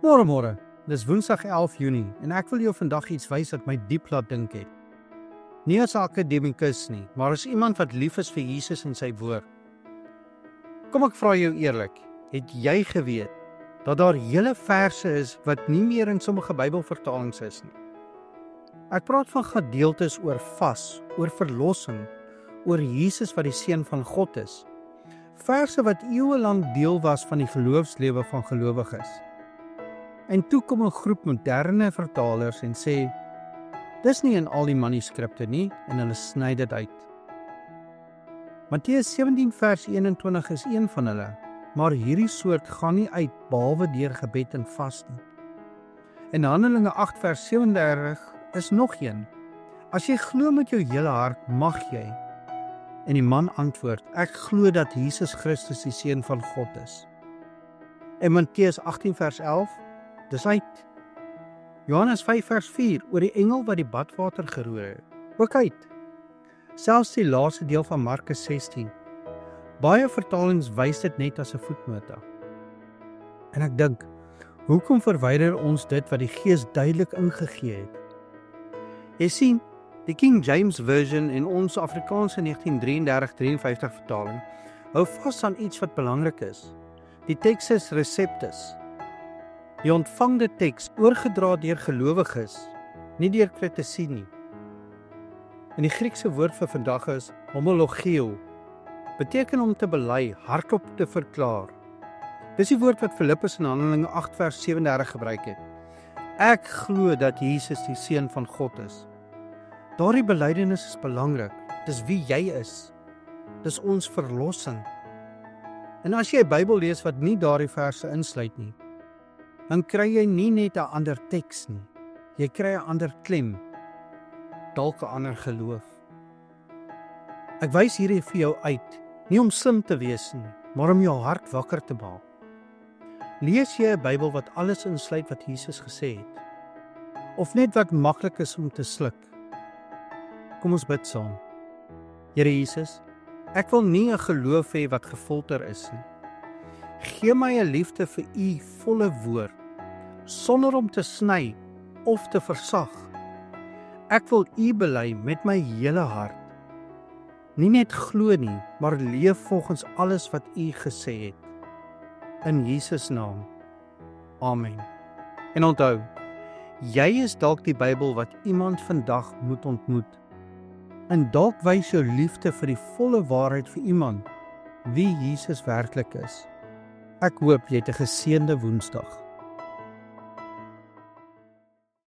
Môre, dis Woensdag 11 Junie en ek wil jou vandag iets wys wat my diep laat dink het. Nie as 'n akademikus nie, maar as iemand wat lief is vir Jesus en sy woord. Kom ek vra jou eerlik, het jy geweet dat daar hele verse is wat nie meer in sommige Bybelvertalings is nie? Ek praat van gedeeltes oor vas, oor verlossing, oor Jesus wat die Seun van God is. Verse wat eeuwelang deel was van die geloofslewe van gelowiges. En toe kom 'n groep moderne vertalers en sê, dis nie in al die manuskripte nie, en hulle sny dit uit. Matteus 17 vers 21 is een van hulle, maar hierdie soort gaan nie uit behalwe deur gebed en vas nie. En Handelinge 8 vers 37 is nog een. As jy glo met jou hele hart, mag jy. En die man antwoord, ek glo dat Jesus Christus die Seun van God is. En Matteus 18 vers 11, dis uit. Johannes 5 vers 4, oor die engel wat die badwater geroer het, ook uit. Selfs die laaste deel van Markus 16. Baie vertalings wys dit net as 'n voetnota. En ek dink, hoekom verwyder ons dit wat die Gees duidelik ingegee het? Jy sien, die King James Version en ons Afrikaanse 1933-53 vertaling hou vas aan iets wat belangrik is. Die Textus Receptus. Die ontvangde teks oorgedra deur gelowiges, nie deur kritici nie. En die Griekse woord vir vandag is homologeo, beteken om te bely, hardop te verklaar. Dis die woord wat Filippus in Handelinge 8 vers 37 gebruik het. Ek glo dat Jesus die Seun van God is. Daardie belydenis is belangrik. Dis wie jy is. Dis ons verlossing. En as jy 'n Bybel lees wat nie daardie verse insluit nie, dan kry jy nie net 'n ander teks nie. Jy kry 'n ander klem, dalk 'n ander geloof. Ek wys hierdie vir jou uit, nie om slim te wees nie, maar om jou hart wakker te maak. Lees jy 'n Bybel wat alles insluit wat Jesus gesê het? Of net wat maklik is om te sluk? Kom ons bid saam. Here Jesus, ek wil nie 'n geloof hê wat gefilter is nie. Gee my 'n liefde vir U volle woord, sonder om te sny of te versag. Ek wil U bely met my hele hart. Nie net glo nie, maar leef volgens alles wat U gesê het. In Jesus naam. Amen. En onthou, jy is dalk die Bybel wat iemand vandag moet ontmoet. En dalk wys jou liefde vir die volle waarheid vir iemand wie Jesus werklik is. Ek hoop jy het 'n geseënde Woensdag.